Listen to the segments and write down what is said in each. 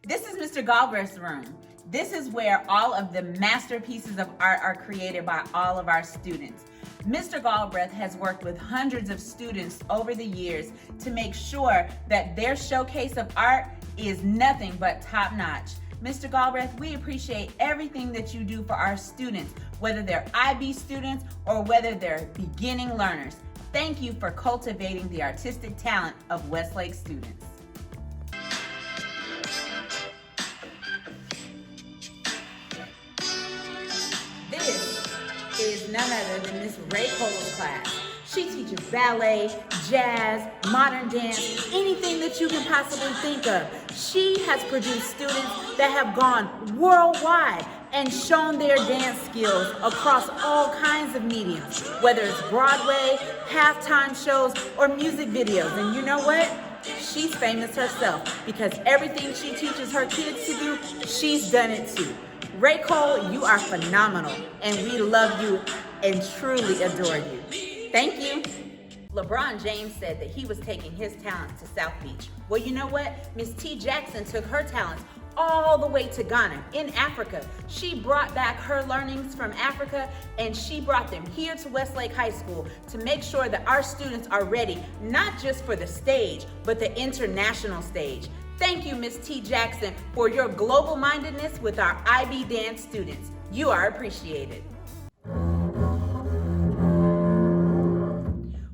This is Mr. Galbraith's room. This is where all of the masterpieces of art are created by all of our students. Mr. Galbraith has worked with hundreds of students over the years to make sure that their showcase of art is nothing but top-notch. Mr. Galbraith, we appreciate everything that you do for our students, whether they're IB students or whether they're beginning learners. Thank you for cultivating the artistic talent of Westlake students. This is none other than Miss Ray Cole's class. She teaches ballet, jazz, modern dance, anything that you can possibly think of. She has produced students that have gone worldwide and shown their dance skills across all kinds of mediums, whether it's Broadway, halftime shows, or music videos. And you know what? She's famous herself because everything she teaches her kids to do, she's done it too. Ray Cole, you are phenomenal, and we love you and truly adore you. Thank you. LeBron James said that he was taking his talents to South Beach. Well, you know what? Miss T. Jackson took her talents all the way to Ghana, in Africa. She brought back her learnings from Africa and she brought them here to Westlake High School to make sure that our students are ready, not just for the stage, but the international stage. Thank you, Miss T. Jackson, for your global mindedness with our IB dance students. You are appreciated.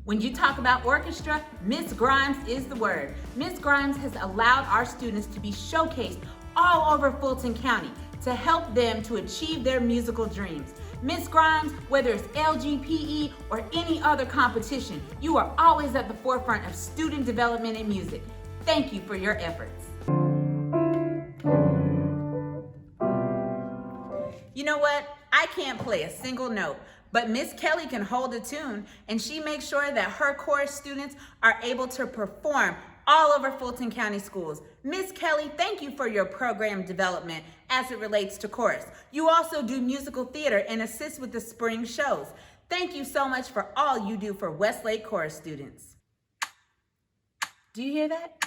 When you talk about orchestra, Miss Grimes is the word. Miss Grimes has allowed our students to be showcased all over Fulton County to help them to achieve their musical dreams. Miss Grimes, whether it's LGPE or any other competition, you are always at the forefront of student development in music. Thank you for your efforts. You know what? I can't play a single note, but Miss Kelly can hold a tune, and she makes sure that her chorus students are able to perform all over Fulton County schools. Miss Kelly, thank you for your program development as it relates to chorus. You also do musical theater and assist with the spring shows. Thank you so much for all you do for Westlake chorus students. Do you hear that?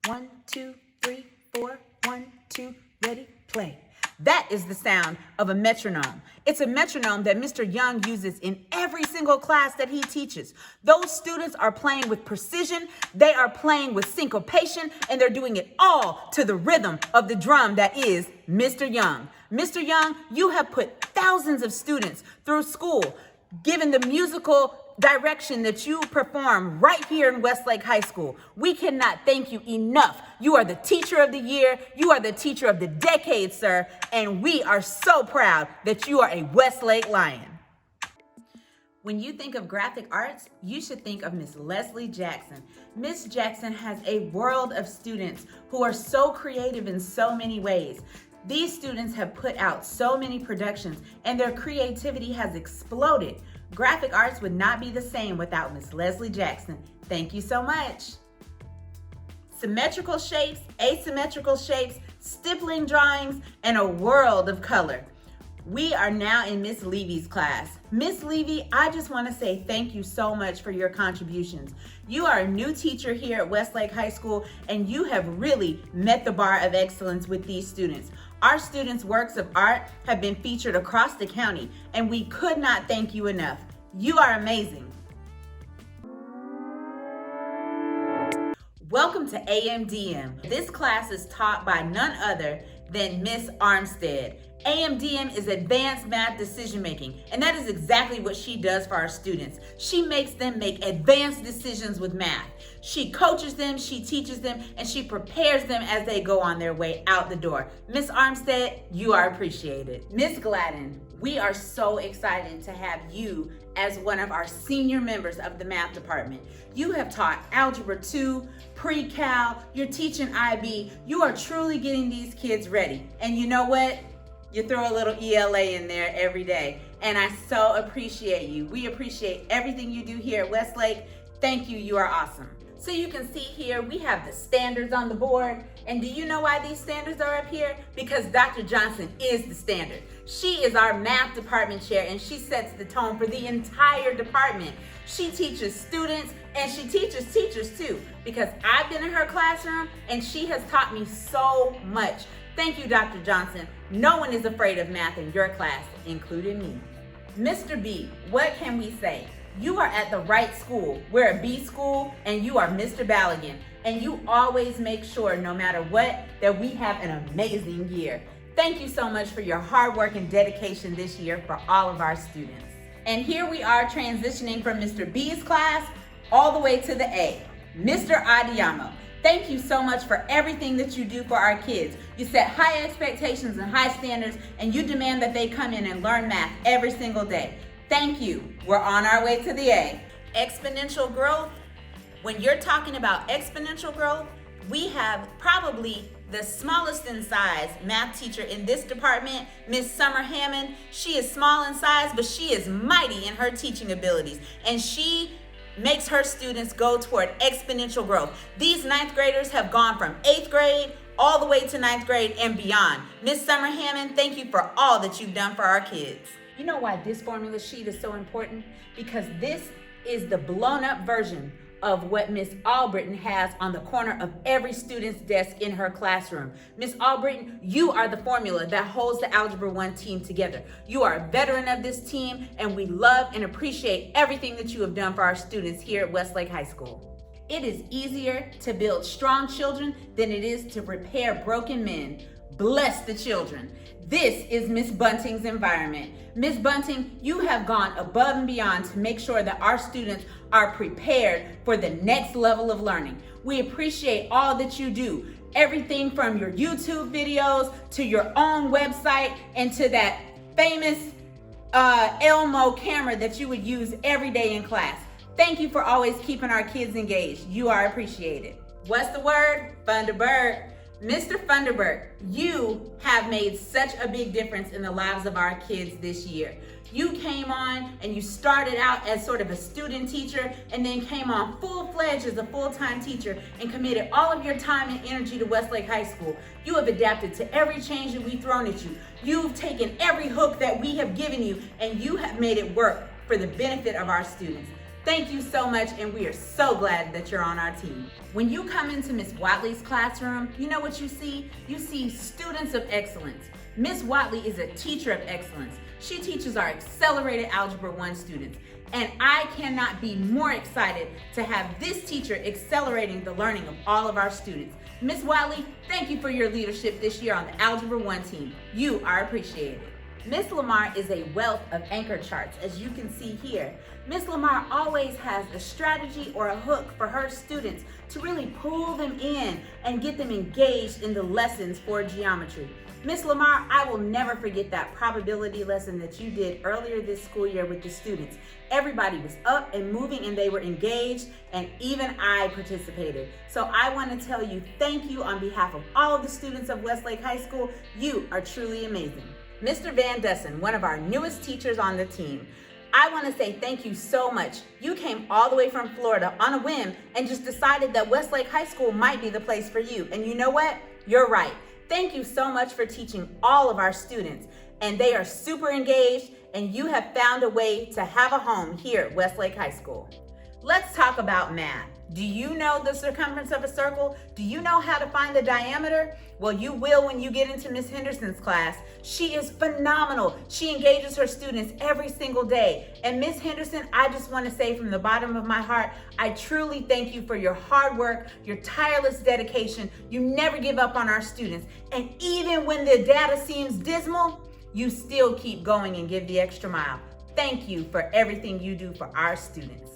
1, 2, 3, 4, 1, 2, ready, play. That is the sound of a metronome. It's a metronome that Mr. Young uses in every single class that he teaches. Those students are playing with precision, they are playing with syncopation, and they're doing it all to the rhythm of the drum that is Mr. Young. Mr. Young, you have put thousands of students through school, given the musical direction that you perform right here in Westlake High School. We cannot thank you enough. You are the teacher of the year. You are the teacher of the decade, sir. And we are so proud that you are a Westlake Lion. When you think of graphic arts, you should think of Miss Leslie Jackson. Miss Jackson has a world of students who are so creative in so many ways. These students have put out so many productions and their creativity has exploded. Graphic arts would not be the same without Miss Leslie Jackson. Thank you so much. Symmetrical shapes, asymmetrical shapes, stippling drawings, and a world of color. We are now in Miss Levy's class. Miss Levy, I just want to say thank you so much for your contributions. You are a new teacher here at Westlake High School, and you have really met the bar of excellence with these students. Our students' works of art have been featured across the county, and we could not thank you enough. You are amazing. Welcome to AMDM. This class is taught by none other than Miss Armstead. AMDM is advanced math decision making, and that is exactly what she does for our students. She makes them make advanced decisions with math. She coaches them, she teaches them, and she prepares them as they go on their way out the door. Miss Armstead, you are appreciated. Miss Gladden, we are so excited to have you as one of our senior members of the math department. You have taught Algebra 2, Pre-Cal, you're teaching IB. You are truly getting these kids ready. And you know what? You throw a little ELA in there every day. And I so appreciate you. We appreciate everything you do here at Westlake. Thank you, you are awesome. So you can see here, we have the standards on the board. And do you know why these standards are up here? Because Dr. Johnson is the standard. She is our math department chair, and she sets the tone for the entire department. She teaches students, and she teaches teachers too, because I've been in her classroom and she has taught me so much. Thank you, Dr. Johnson. No one is afraid of math in your class, including me. Mr. B, what can we say? You are at the right school. We're a B school, and you are Mr. Ballaghan. And you always make sure, no matter what, that we have an amazing year. Thank you so much for your hard work and dedication this year for all of our students. And here we are transitioning from Mr. B's class all the way to the A, Mr. Adiyamo. Thank you so much for everything that you do for our kids. You set high expectations and high standards, and you demand that they come in and learn math every single day. Thank you. We're on our way to the A. Exponential growth. When you're talking about exponential growth, we have probably the smallest in size math teacher in this department, Miss Summer Hammond. She is small in size, but she is mighty in her teaching abilities, and she makes her students go toward exponential growth. These ninth graders have gone from 8th grade all the way to 9th grade and beyond. Miss Summer Hammond, thank you for all that you've done for our kids. You know why this formula sheet is so important? Because this is the blown up version of what Miss Albritton has on the corner of every student's desk in her classroom. Miss Albritton, you are the formula that holds the Algebra 1 team together. You are a veteran of this team, and we love and appreciate everything that you have done for our students here at Westlake High School. It is easier to build strong children than it is to repair broken men. Bless the children. This is Miss Bunting's environment. Miss Bunting, you have gone above and beyond to make sure that our students are prepared for the next level of learning. We appreciate all that you do. Everything from your YouTube videos to your own website and to that famous Elmo camera that you would use every day in class. Thank you for always keeping our kids engaged. You are appreciated. What's the word? Thunderbird. Mr. Thunderbird, you have made such a big difference in the lives of our kids this year. You came on and you started out as sort of a student teacher and then came on full-fledged as a full-time teacher and committed all of your time and energy to Westlake High School. You have adapted to every change that we've thrown at you. You've taken every hook that we have given you and you have made it work for the benefit of our students. Thank you so much, and we are so glad that you're on our team. When you come into Miss Watley's classroom, you know what you see? You see students of excellence. Miss Watley is a teacher of excellence. She teaches our accelerated Algebra 1 students, and I cannot be more excited to have this teacher accelerating the learning of all of our students. Miss Watley, thank you for your leadership this year on the Algebra 1 team. You are appreciated. Miss Lamar is a wealth of anchor charts, as you can see here. Miss Lamar always has a strategy or a hook for her students to really pull them in and get them engaged in the lessons for geometry. Miss Lamar, I will never forget that probability lesson that you did earlier this school year with the students. Everybody was up and moving and they were engaged, and even I participated. So I want to tell you thank you on behalf of all of the students of Westlake High School. You are truly amazing. Mr. Van Dussen, one of our newest teachers on the team, I want to say thank you so much. You came all the way from Florida on a whim and just decided that Westlake High School might be the place for you. And you know what? You're right. Thank you so much for teaching all of our students. And they are super engaged, and you have found a way to have a home here at Westlake High School. Let's talk about math. Do you know the circumference of a circle? Do you know how to find the diameter? Well, you will when you get into Miss Henderson's class. She is phenomenal. She engages her students every single day. And Miss Henderson, I just want to say from the bottom of my heart, I truly thank you for your hard work, your tireless dedication. You never give up on our students. And even when the data seems dismal, you still keep going and give the extra mile. Thank you for everything you do for our students.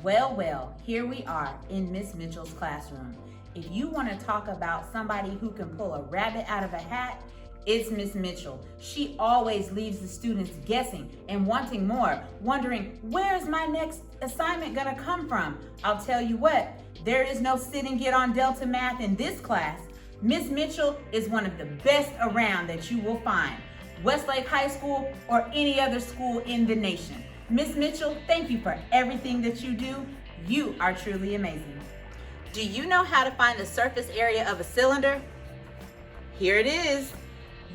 Well, here we are in Miss Mitchell's classroom. If you want to talk about somebody who can pull a rabbit out of a hat, it's Miss Mitchell. She always leaves the students guessing and wanting more, wondering, where's my next assignment gonna come from? I'll tell you what, there is no sit and get on Delta Math in this class. Miss Mitchell is one of the best around that you will find, Westlake High School or any other school in the nation. Miss Mitchell, thank you for everything that you do. You are truly amazing. Do you know how to find the surface area of a cylinder? Here it is.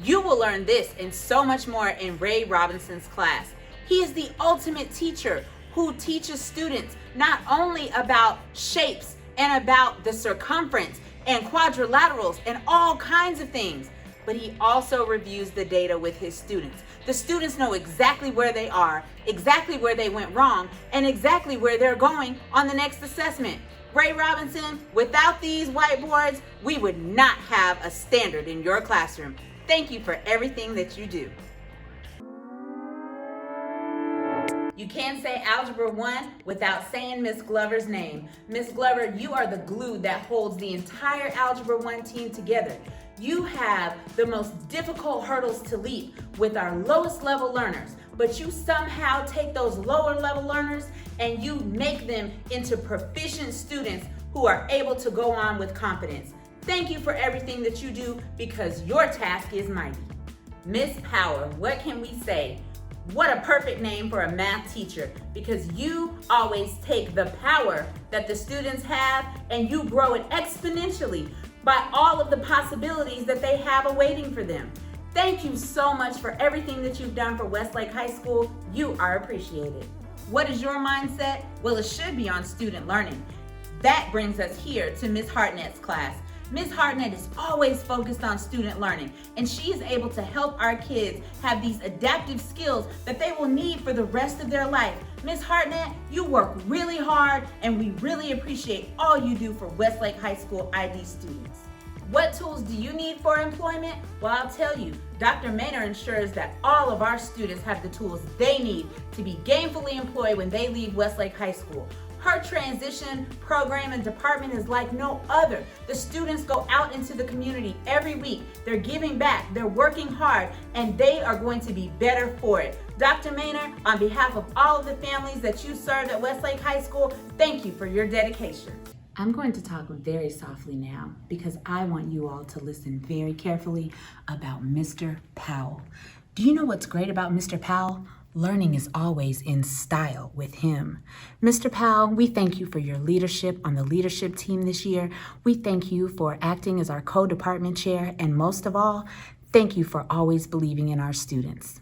You will learn this and so much more in Ray Robinson's class. He is the ultimate teacher who teaches students not only about shapes and about the circumference and quadrilaterals and all kinds of things, but he also reviews the data with his students. The students know exactly where they are, exactly where they went wrong, and exactly where they're going on the next assessment. Ray Robinson, without these whiteboards, we would not have a standard in your classroom. Thank you for everything that you do. You can't say Algebra 1 without saying Miss Glover's name. Miss Glover, you are the glue that holds the entire Algebra 1 team together. You have the most difficult hurdles to leap with our lowest level learners, but you somehow take those lower level learners and you make them into proficient students who are able to go on with confidence. Thank you for everything that you do because your task is mighty. Miss Power, what can we say? What a perfect name for a math teacher, because you always take the power that the students have and you grow it exponentially by all of the possibilities that they have awaiting for them. Thank you so much for everything that you've done for Westlake High School. You are appreciated. What is your mindset? Well, it should be on student learning. That brings us here to Ms. Hartnett's class. Ms. Hartnett is always focused on student learning, and she is able to help our kids have these adaptive skills that they will need for the rest of their life. Ms. Hartnett, you work really hard, and we really appreciate all you do for Westlake High School ID students. What tools do you need for employment? Well, I'll tell you, Dr. Maynard ensures that all of our students have the tools they need to be gainfully employed when they leave Westlake High School. Her transition program and department is like no other. The students go out into the community every week. They're giving back, they're working hard, and they are going to be better for it. Dr. Maynard, on behalf of all of the families that you serve at Westlake High School, thank you for your dedication. I'm going to talk very softly now because I want you all to listen very carefully about Mr. Powell. Do you know what's great about Mr. Powell? Learning is always in style with him. Mr. Powell, we thank you for your leadership on the leadership team this year. We thank you for acting as our co-department chair, and most of all, thank you for always believing in our students.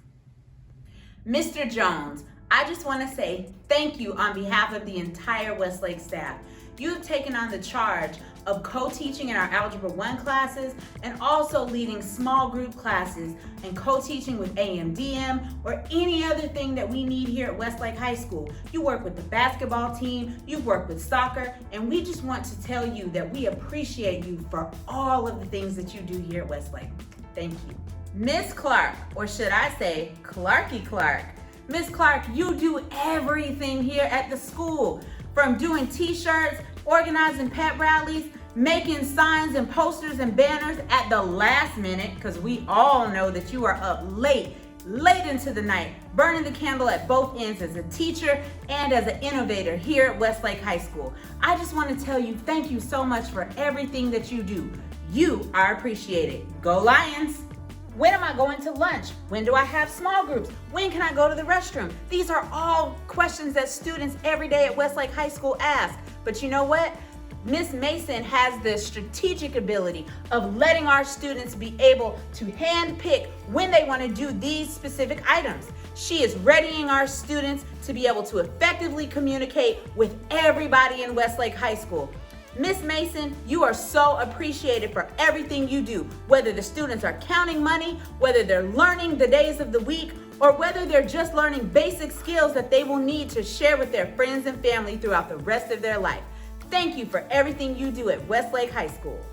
Mr. Jones, I just want to say thank you on behalf of the entire Westlake staff. You have taken on the charge of co-teaching in our Algebra 1 classes and also leading small group classes and co-teaching with AMDM or any other thing that we need here at Westlake High School. You work with the basketball team, you work with soccer, and we just want to tell you that we appreciate you for all of the things that you do here at Westlake. Thank you. Miss Clark, or should I say Clarky Clark. Miss Clark, you do everything here at the school. From doing t-shirts, organizing pep rallies, making signs and posters and banners at the last minute, because we all know that you are up late into the night, burning the candle at both ends as a teacher and as an innovator here at Westlake High School. I just want to tell you thank you so much for everything that you do. You are appreciated. Go Lions! When am I going to lunch? When do I have small groups? When can I go to the restroom? These are all questions that students every day at Westlake High School ask. But you know what? Miss Mason has the strategic ability of letting our students be able to handpick when they want to do these specific items. She is readying our students to be able to effectively communicate with everybody in Westlake High School. Miss Mason, you are so appreciated for everything you do, whether the students are counting money, whether they're learning the days of the week, or whether they're just learning basic skills that they will need to share with their friends and family throughout the rest of their life. Thank you for everything you do at Westlake High School.